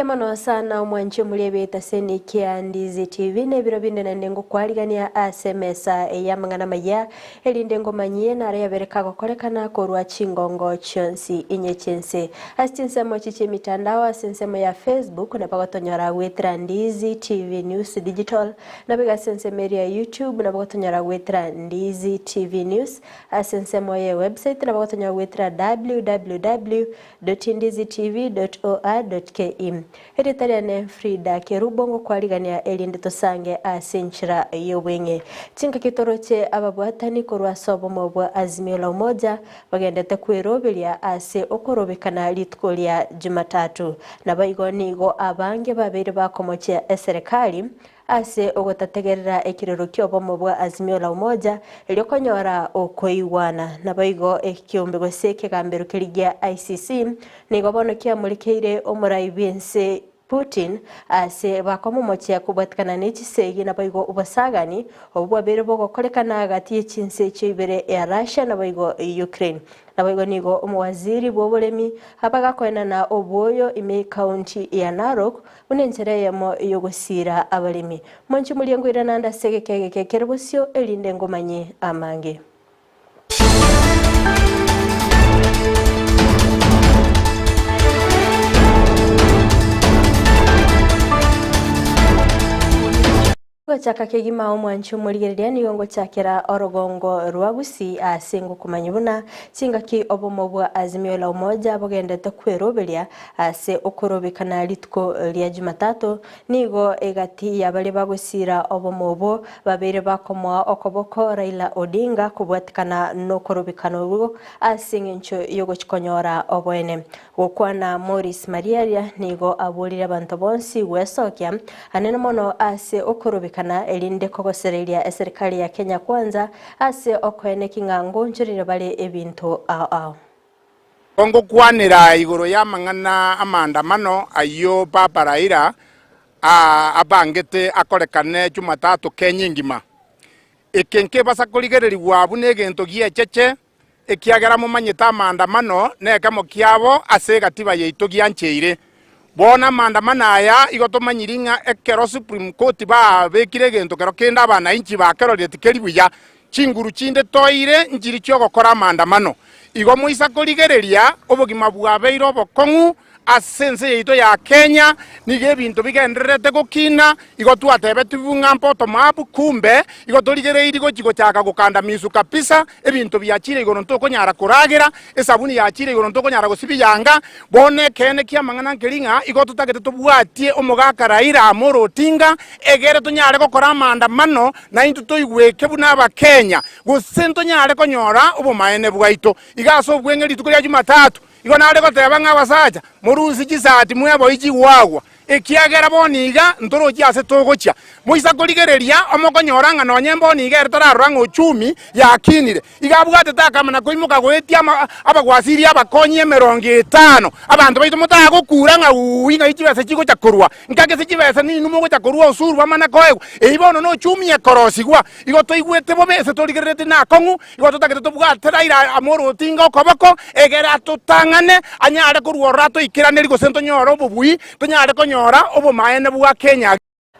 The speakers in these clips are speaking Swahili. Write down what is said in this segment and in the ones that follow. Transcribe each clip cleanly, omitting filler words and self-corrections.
Buya mano sana umwanchi mulebeta seni kia Ndizi TV nebiro binde na ndengo kwaligania asemesa yamangana maya elindengo manyie na area bereka gokorekana korwa chingongo chonsi inye chense astinse mochiche mitandao asensemo ya Facebook na bagotonyora wetra Ndizi TV News Digital na bega sensemo ya YouTube na bagotonyora wetra Ndizi TV News asensemo ya website na bagotonyora wetra www.ndizitv.or.ke Heritariane Fridah Kerubo kwaligania elinde tosange asenchira yobwenge chinga kitoroche ababwatani korwa sobo mobwa azimio la umoja bagendete kwirobelia ase okorobekana litkolia Jumatatu na baigonigo abange babiri bakomoche serikali ase ogotategerera ekirero kyobo mobwa azimio la umoja eliokonyora okoiwana na baigo ekiombe goseke gambero kirigia ICC nigo bono kiamurikeire omuraibense Putin ase bakomomochia kubwatikana n'ekisegi na baigo ubasagani obwa bere bogo kolekana gati y'Chinsa cyibere ya Russia na baigo Ukraine na baigo nigo omwaziri bw'oburemi abagakwena na obwoyo ime county ya Narok unenjere yamo yogosira abalemi monchi muliyengwira nanda segekege Kerubo elinde ngomanye amange chaka kegima omwanchi omurigereria nigongo chakera orogongo rwa Gusii asengo kumanyibuna chingaki obomobwa azimio la umoja bogendete kweroberia ase okorobekana litko lya Jumatatu nigo egati yabale bagusira obomobo babere bakomwa okoboko Raila Odinga kubwatikana no korobekana ugo asengencho yogo chikonyora obwene gokwana Morris Mariaria nigo aburira abantu bonsi wesokya anene mono ase okorobekana elinde kogosereria serikali ya Kenya kwanza ase okwene kingango njurire bale ebintu ao Kongo kwanira igoro ya mangana amandamano ayo Papa Raila abangete akorekane Jumatatu Kenya ngima ekenke basakoligereriwa bune gento giyecheche ekiagera mu manyita amandamano nekamo kiabo ase gatiba yeito giancheire bona mandamana aya igotomanyiringa ekero Supreme Court ba bekire gento kero kenda bana inchi bakero letikeribuya chinguru chinde toire njiri cyo gokora mandamano igo muisa koligereria obogima bwabeiro obokongu asense yeito ya Kenya nige bintu bigenderete gokina igo twatebe tubunga mpoto mabu kumbe igo toligereiri gochigo chaka gukanda misu kapisa ebintu byachire igo ntoko nyara kuragera esabuni yachire igo ntoko nyara gosibiyanga bone kene kia mangana nkelinga igo tutagete tubwatie omugaka Raila Amolo Odinga egere tonyare gokora mandamano na intu toigweke buna ba Kenya gosento nyare konyora obomaene bwaito igaso bwengeri tukoria Jumatatu igo nare goteba ng'abasacha murusi chisati mwebo ichi wagwa ekiagera boniga ntorochi ase togocha muisa koligereria omokonyoranga nonyembo niga etoraranga uchumi yakinire igabwate takamana koimuka goetia abagwasiri abakonye 50 abantu baito mutago kuranga uinga ichibese chigo chakorwa nkagese chibese ni numo chakorwa usuru bamana koego eibono no chumi ekorosigwa igo toigwete bobese toligerete na kongu igo totakete tobwate Raila Amolo Odinga okoboko egera tutangane anyare kurwa rato ikiraneri gosento nyoro bobui tonyare konyo obo maene bwa Kenya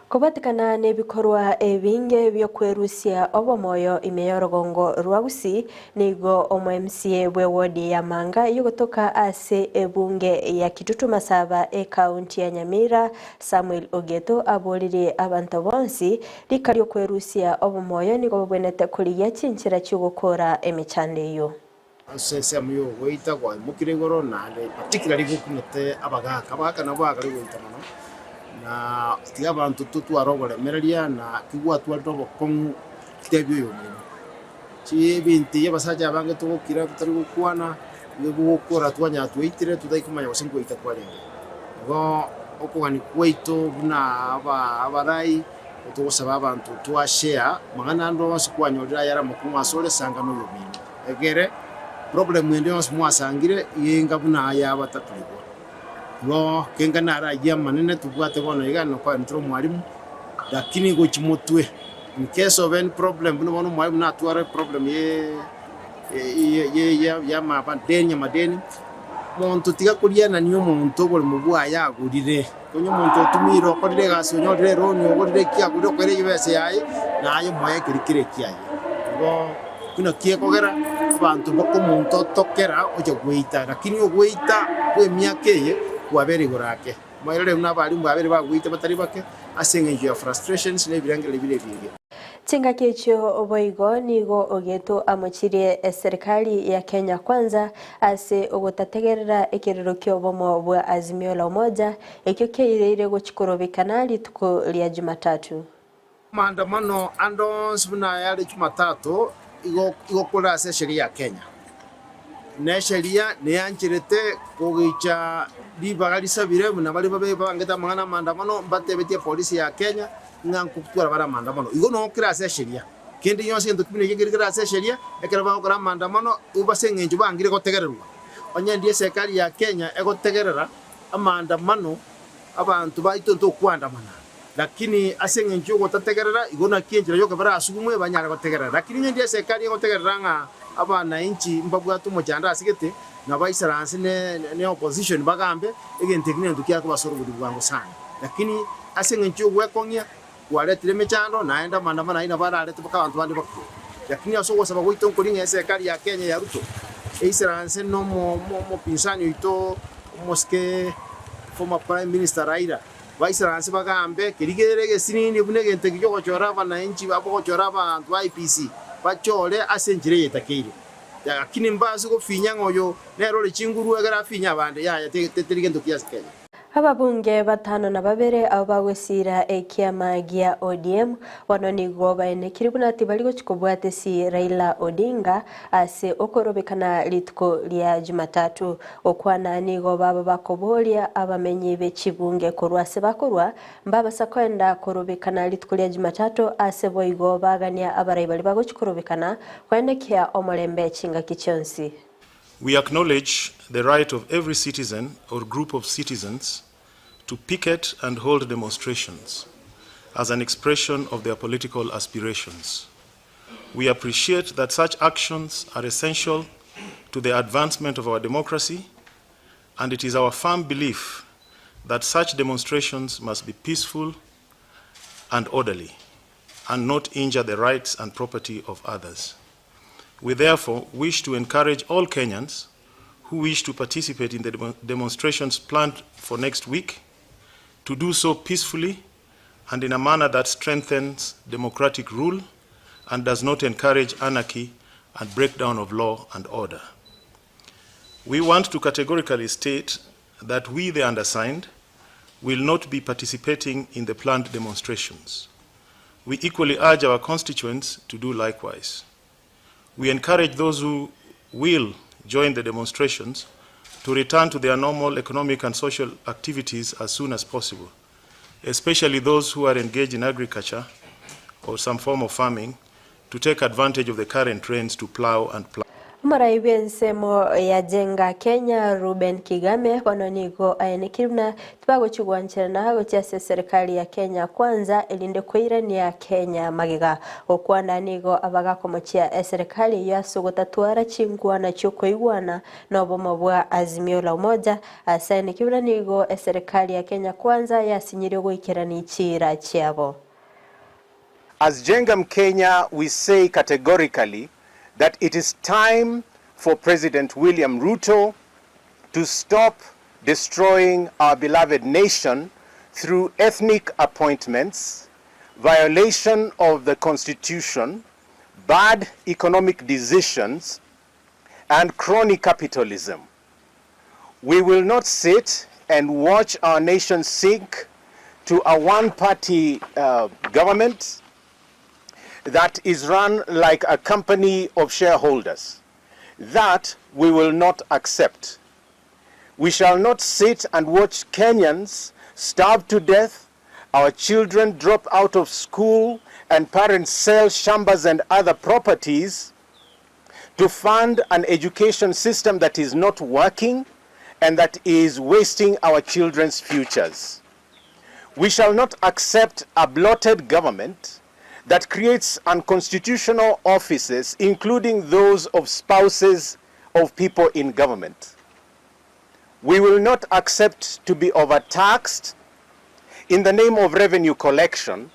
kubatikana nebikorwa ebinge byo kwerusia obo moyo imeyorogongo rwa Gusii nigo omo MCA bwe wodi ya Manga yugotoka ase ebunge ya Kitutu Masaba county ya Nyamira Samuel Ogeto abolire abantu bonsi likaryo kwerusia obo moyo nigo bwenete kuliya chinchira cyugukora emicande yo sense amuyo goita kwa mukirigoro na particularly gukunete abagaka nabo agari goita no na tiga abantu tutu arogore mereria na kigwa twalto komu tebyo yo chi binti yabasaja bange tugukira tutari gukwana gukora twanya twitire tudaikumanya wasengo itakware go okugani kweito buna abarai tugusaba abantu twashare magana ndo wasikwanyorira yara mukumwa sole sanga no yobini egere problem ndio mwasangire yenga buna yaba tatulibwa no kenga nara manene tubwate bono igano kwa ntro mwalimu lakini go chimotwe in case of any problem bono mwalimu na tuare problem ya madeni muntu tiga kulia na niyo muntu bole mubwa yagurire konyo muntu otumiro okorire egasi onyorire roni ogorire kia kuri okorire ebese yaye naye moye kirikire kiaye igo kino kiekogera abantu boko muntu otokera oche gweita lakini ogweita kwe miaka eye kwabere igorake moyere n'abarimu babere bagweita batari bake asenge ya frustrations n'ebirangire birebire. Chinga kicho oboigo nigo ogeto amochirie serikali ya Kenya Kwanza ase ogotategerera ekiriro kyobomo bwa Azimio la Umoja ekyo keirire gochikorobekana lituko lya Jumatatu. Maandamano ando sibuna yale Jumatatu igo kula ase sheria ya Kenya. Ne sheria ne yanchirete kogicha libagalisa biremu na bali babe bangeta mangana maandamano batebetie polisi ya Kenya ngankutwara bara maandamano igo no kira ase sheria kindi yose ndo kimine kira ase sheria ekera ba okora maandamano ubasengenju bangire gotegererwa onye ndiye serikali ya Kenya egotegerera amaandamano abantu baito nto kwandamana lakini asengenju gotategerera igo na kinjira yoka bara asugumwe banyara gotegerera lakini ndiye serikali egotegerera nga abana inchi mbabwa tumujanda asigete na baisaransi ne opposition bagambe egentekine ndukia kubasoro budi bwango sana lakini asengenju gwekonya waletire mechando naenda maandamano aina bara alete baka abantu bandi bakuru lakini asogo saba goito nkolinga serikali ya Kenya ya Ruto eisaranse no mo pinsani ito moske former prime minister Raila baisaranse bagambe kirigerege sinini bunege ntekije gochora bana inchi babo gochora abantu IPC bachole asenjire yetakire lakini mbazi go finya ngoyo nero lechinguru egara finya bande ya teterige ndokia Kenya. Ababunge batano na babere abo bagwesira ekiama gia ODM wanonigo baenekire bunati bali gochikobwate si Raila Odinga ase okorobekana lituko lya Jumatatu okwana nigo baba bakobolia abamenyi bechibunge korwase bakorwa mbaba sakwenda korobekana lituko lya Jumatatu ase boigo bagania abarai bali bagochikorobekana kwendekia omolembe chinga kichonsi. We acknowledge the right of every citizen or group of citizens to picket and hold demonstrations as an expression of their political aspirations. We appreciate that such actions are essential to the advancement of our democracy, and it is our firm belief that such demonstrations must be peaceful and orderly and not injure the rights and property of others. We therefore wish to encourage all Kenyans who wish to participate in the demonstrations planned for next week to do so peacefully and in a manner that strengthens democratic rule and does not encourage anarchy and breakdown of law and order. We want to categorically state that we, the undersigned, will not be participating in the planned demonstrations. We equally urge our constituents to do likewise. We encourage those who will join the demonstrations to return to their normal economic and social activities as soon as possible, especially those who are engaged in agriculture or some form of farming, to take advantage of the current trends to plow and plow. Maraiwe nsemo ya jenga Kenya Ruben Kigame wanonigo aenikiruna tibago chugwanchira na hago chiase serikali ya Kenya Kwanza elinde kwirani ya Kenya magiga okwana nigo abagako mochia serikali ya sugotatuara chingwana chuko igwana nobomo bwa Azimio la Umoja asaenikiruna nigo serikali ya Kenya Kwanza ya sinyirigo ikirani chira chiabo. As Jengam Kenya, we say categorically that it is time for President William Ruto to stop destroying our beloved nation through ethnic appointments, violation of the Constitution, bad economic decisions, and crony capitalism. We will not sit and watch our nation sink to a one-party government that is run like a company of shareholders. That we will not accept. We shall not sit and watch Kenyans starve to death, our children drop out of school, and parents sell shambas and other properties to fund an education system that is not working and that is wasting our children's futures. We shall not accept a bloated government that creates unconstitutional offices, including those of spouses of people in government. We will not accept to be overtaxed in the name of revenue collection,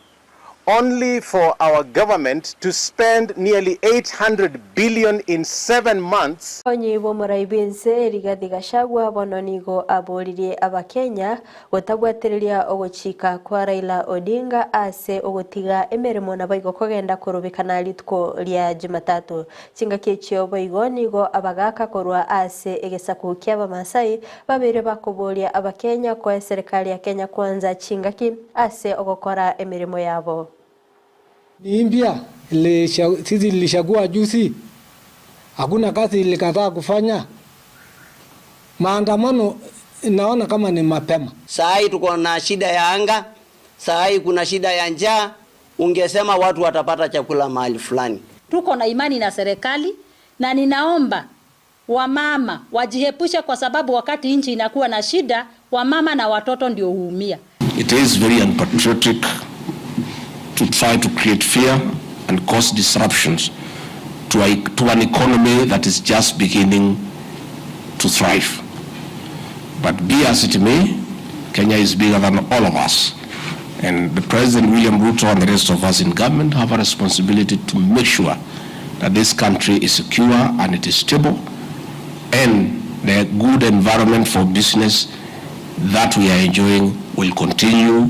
only for our government to spend nearly 800 billion in 7 months. Onyibo muraibinse Rigathi Gachagua bononigo aboririe abakenya gutagwatiriria oguchika kwa Raila Odinga ase ogutiga emeremo na baigo kogenda kurubikana litko lia Jumatatu. Chinga kichio baigo nigo abagaka korwa ase egesaku kyaba Masai babere bakoboria abakenya kwa serikali ya Kenya Kwanza chingaki ase ogokora emeremo yabo. Ni mpya sisi ilishagua juzi, hakuna kazi ilikataa kufanya. Maandamano naona kama ni mapema. Saa hii tuko na shida ya anga, saa hii kuna shida ya njaa, ungesema watu watapata chakula mahali fulani. Tuko na imani na serikali na ninaomba wamama wajihepushe, kwa sababu wakati nchi inakuwa na shida, wamama na watoto ndio huumia. It is very unpatriotic to try to create fear and cause disruptions to an economy that is just beginning to thrive. But be as it may, Kenya is bigger than all of us. And the President William Ruto and the rest of us in government have a responsibility to make sure that this country is secure and it is stable, and the good environment for business that we are enjoying will continue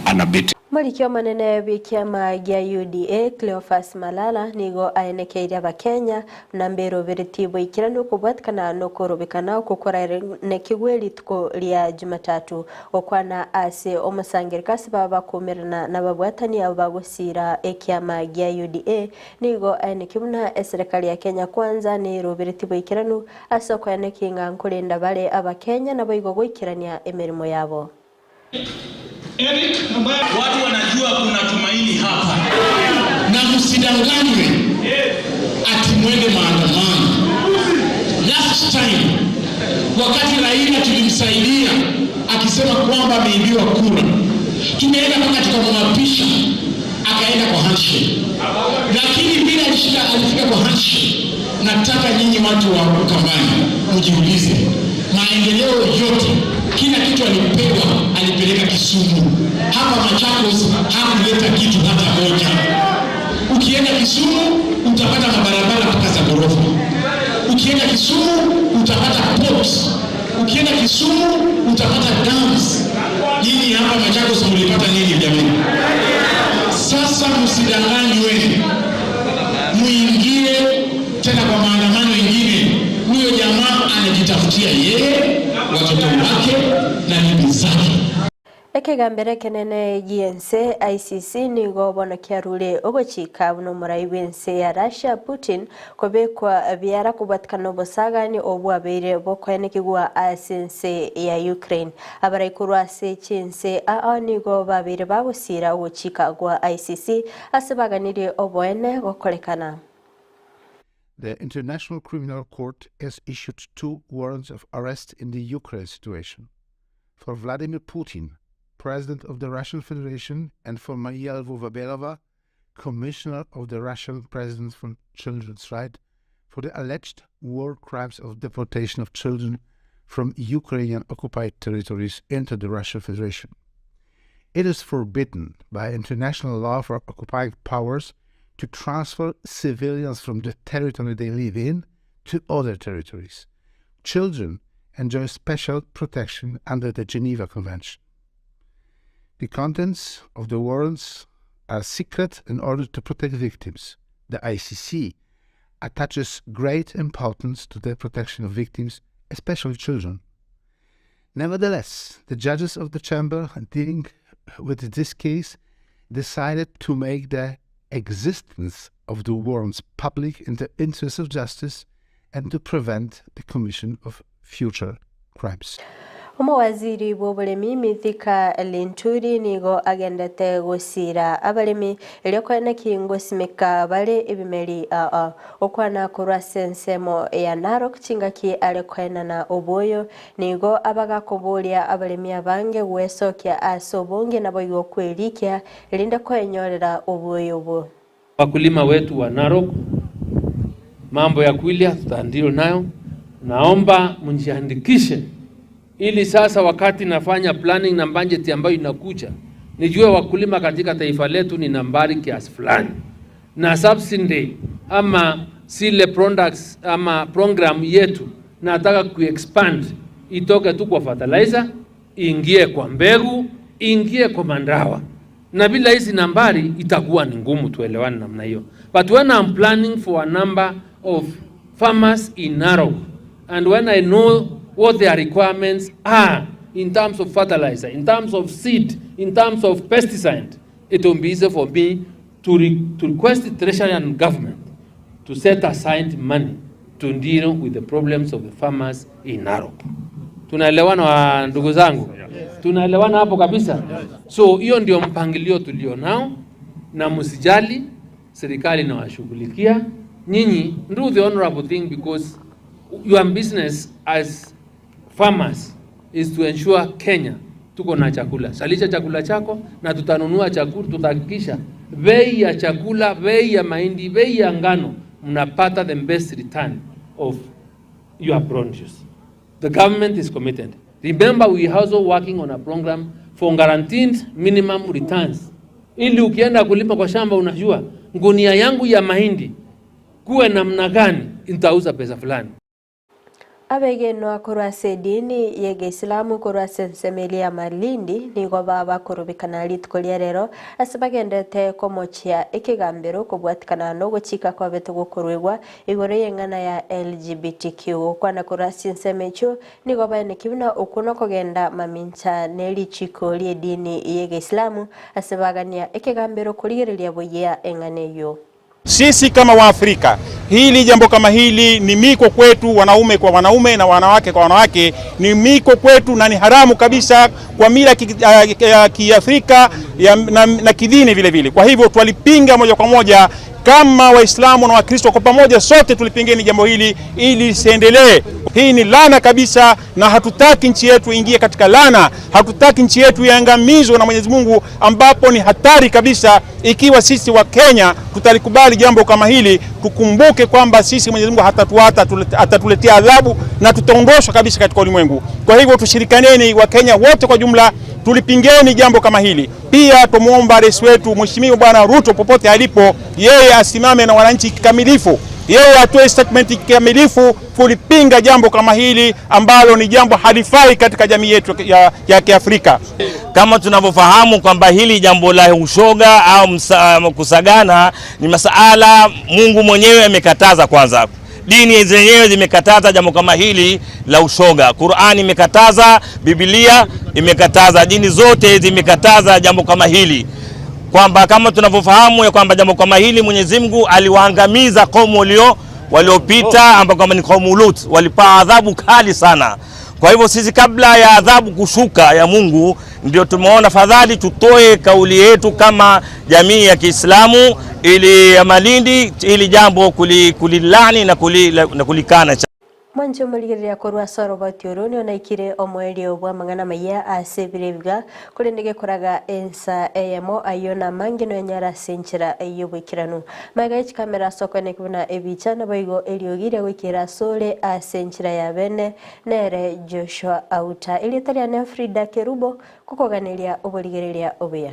unabated. Marikio manene bikiama gya UDA Cleophas Malala nigo aenekeire abakenya na mbero veritibo ikirano kubwatkana no korobekana kokora nekigweli tuko lia Jumatatu okwana ase omusangirikasi baba kumirana na babwatani abagosira ekiama gya UDA nigo aenekimuna serikali ya Kenya Kwanza ni roveritibo ikirano ase kwanekinga nkulinda bale abakenya na boigo goikirania emerimo yabo. Watu wanajua kuna tumaini hapa. Na msidanganywe ati mwende maandamano. Last time wakati Raila tulimsaidia akisema kwamba ameibiwa kura, tumeenda mpaka tukamwapisha akaenda kwa handshake. Lakini bila alifika kwa handshake. Nataka nyinyi watu wa Ukambani mjiulize, maendeleo yote kila kitu alipewa alipeleka Kisumu. Hapa Machakos hakuleta kitu hata moja. Ukienda Kisumu utapata mabarabara mpaka za ghorofa. Ukienda Kisumu utapata ports. Ukienda Kisumu utapata dams. Nyinyi hapa Machakos mlipata nini jamani? Sasa msidanganywe. Muingie tena kwa maandamano mengine. Huyo jamaa anajitafutia yeye, watoto wake na bibi zake. Ekegambere kenene GNC ICC nigo bonokia rule ogochika buno muraibense ya Russia Putin kobekwa biara kubatkano bosagani obwabeire bokwenekigwa asense ya Ukraine abaraikurwa se Chinsa nigo babire babusira ogochika gwa ICC asebaganire oboene gokolekana. The International Criminal Court has issued 2 warrants of arrest in the Ukraine situation for Vladimir Putin, President of the Russian Federation, and for Amayia, Commissioner of the Russian President for Children's Rights, for the alleged war crimes of deportation of children from Ukrainian occupied territories into the Russian Federation. It is forbidden by international law for occupied powers to transfer civilians from the territory they live in to other territories. Children enjoy special protection under the Geneva Convention. The contents of the warrants are secret in order to protect victims. The ICC attaches great importance to the protection of victims, especially children. Nevertheless, the judges of the chamber dealing with this case decided to make the existence of the warrants public in the interest of justice and to prevent the commission of future crimes. Waziri w'uburemi Mithika Linturi nigo agendete gusira abalemi iliyokwana kingo simeka bale ibimeli okwana kurwa sensemo ya Narok chingaki alekwana na oboyo nigo abagakobolia abalemi abange wesokia asobonge nabo yokwelikia ilinda kwenyorera oboyo bo. Wakulima wetu wa Narok, mambo ya kuilia tutaendelea nayo. Naomba mjiandikishe ili sasa wakati nafanya planning na budget ambayo inakuja, nijue wakulima katika taifa letu ni nambari kiasi fulani, na subsidy ama sile products ama program yetu nataka kuexpand, itoke tu kwa fertilizer, ingie kwa mbegu, ingie kwa mandawa. Na bila hizi nambari itakuwa ni ngumu tuelewane namna hiyo. But when I'm planning for a number of farmers in Narok, and when I know what their requirements are in terms of fertilizer, in terms of seed, in terms of pesticide, it will be easy for me to request the Treasury and government to set aside money to deal with the problems of the farmers in Narok. Tunaelewana wa ndugu zangu? Tunaelewana hapo kabisa? So hiyo ndio mpangilio tulio nao, na msijali, serikali inawashughulikia nyinyi. Do the honorable thing, because your business as farmers is to ensure Kenya tuko na chakula. Salisha chakula chako na tutanunua chakula, tutahakikisha bei ya chakula, bei ya mahindi, bei ya ngano, mnapata the best return of your produce. The government is committed. Remember, we are also working on a program for guaranteed minimum returns. Ili ukienda kulima kwa shamba unajua ngunia yangu ya mahindi kuwe namna gani nitauza pesa fulani. Abegeno akorwa sedini yege Islamu korwa sensemelia Malindi nigo baba korubikana litkolia rero asabagendete komochia ikigambiro kubwatikana no guchika kwa beto gukorwegwa igore yengana ya LGBTQ kwana korwa sensemecho nigo bane kibuna okuno kogenda mamincha neli chiko lie dini yege Islamu asabagania ikigambiro kuligerelia boya enganeyo. Sisi kama Waafrika, hili jambo kama hili ni miko kwetu, wanaume kwa wanaume na wanawake kwa wanawake, ni miko kwetu na ni haramu kabisa kwa mila ya Kiafrika na kidini vile vile. Kwa hivyo twalipinga moja kwa moja kama Waislamu na Wakristo kwa pamoja, sote tulipingeni jambo hili ili siendelee. Hii ni laana kabisa, na hatutaki nchi yetu ingie katika laana. Hatutaki nchi yetu iangamizwe na Mwenyezi Mungu, ambapo ni hatari kabisa ikiwa sisi wa Kenya tutalikubali jambo kama hili. Tukumbuke kwamba sisi Mwenyezi Mungu hatatuata, atatuletea adhabu na tutaondoshwa kabisa katika ulimwengu. Kwa hivyo tushirikaneni wa Kenya wote kwa jumla, tulipingeni jambo kama hili. Pia tumuomba rais wetu Mheshimiwa Bwana Ruto popote alipo, yeye asimame na wananchi kikamilifu. Yeye atoe statement kikamilifu kulipinga jambo kama hili ambalo ni jambo halifai katika jamii yetu ya Kiafrika. Kama tunavyofahamu kwamba hili jambo la ushoga au kusagana ni masuala Mungu mwenyewe amekataza. Kwanza dini zenyewe zimekataza jambo kama hili la ushoga. Qur'ani imekataza, Biblia imekataza, dini zote zimekataza jambo kama hili. Kwamba kama tunavyofahamu ya kwamba jambo kama hili Mwenyezi Mungu aliwaangamiza kaumu waliopita ambao kama ni kaumu Lut, walipa adhabu kali sana. Kwa hivyo sisi kabla ya adhabu kushuka ya Mungu, ndio tumeona fadhali tutoe kauli yetu kama jamii ya Kiislamu ili ya Malindi, ili jambo kulilani na kulikana. Mwanjo muligeria korwa soro batioroni onaikire omweli obwa mangana maya asebirevga kulendege koraga ensa emo ayona mangeno enyara senchira eyobwikiranu magaich kamera soko ne kubuna ebichana boigo eliogire gwikira sole asenchira ya bene nere Joshua Auta ilitalia ne Fridah Kerubo kukoganelia oboligerelia obeya.